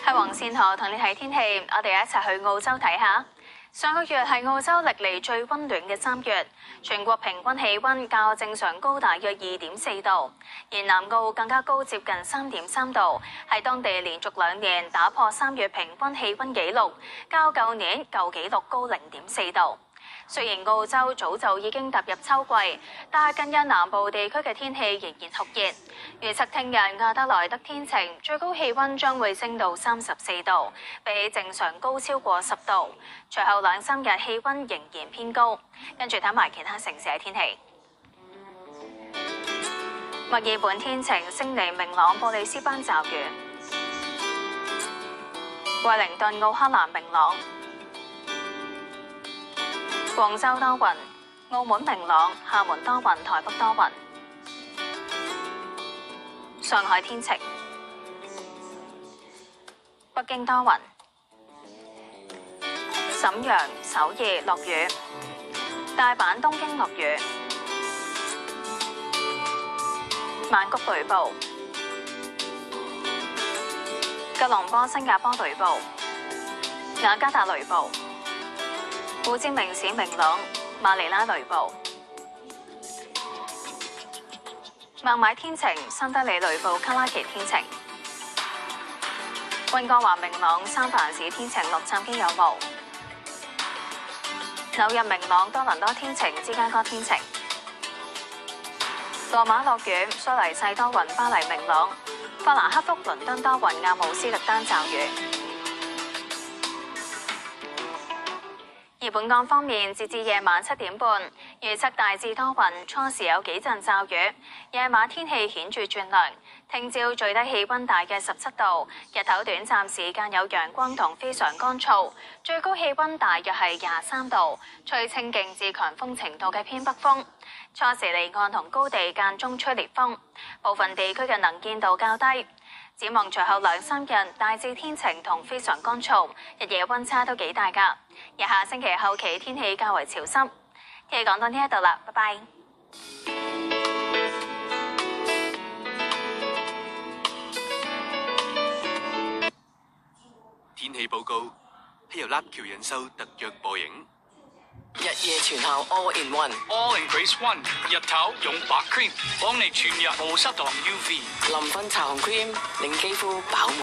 係黃善河同你睇天氣，我哋一齊去澳洲睇下。上個月係澳洲歷嚟最溫暖嘅3月，全國平均氣溫較正常高大約2.4度，而南澳更加高接近3.3度，係當地連續2年打破3月平均氣溫紀錄，較舊年舊紀錄高0.4度。雖然澳洲早就已經踏入秋季，但係近日南部地區嘅天氣仍然酷熱。預測聽日亞德萊德天晴，最高氣溫將會升到34度，比起正常高超過10度。隨後2-3日氣溫仍然偏高。跟住睇埋其他城市嘅天氣。墨爾本天晴，悉尼明朗，布里斯班驟雨。惠靈頓、奧克蘭明朗。廣州多雲，澳門明朗，廈門多雲，台北多雲。上海天晴，北京多雲。瀋陽、首爾落雨，大阪、東京落雨。曼谷雷暴，吉隆坡、新加坡雷暴，雅加達雷暴。胡志明市明朗，馬尼拉雷暴。孟買天晴，新德里雷暴，卡拉奇天晴。溫哥華明朗，三藩市天晴，洛杉磯有霧。紐約明朗，多倫多天晴，芝加哥天晴。羅馬落雨，蘇黎世多雲，巴黎明朗。法蘭克福、倫敦多雲，阿姆斯特丹驟雨。而本港方面，截至夜晚7點半，預測大致多雲，初時有幾陣驟雨，夜晚天氣顯著轉涼。聽朝最低氣溫大約17度，日頭短暫時間有陽光同非常乾燥，最高氣溫大約係23度，吹清勁至強風程度嘅偏北風。初時離岸同高地間中吹烈風，部分地區嘅能見度較低。展望隨後2-3日大致天晴同非常乾燥，日夜溫差都幾大㗎。而下星期後期天氣較為潮濕。天氣講到呢一度啦，拜拜。天氣報告係由立橋人壽特約播映。日夜全效 All in One，All in Grace One， 日頭用白 cream，幫你全日冇濕同 UV， 臨瞓搽紅 cream，令肌膚飽滿。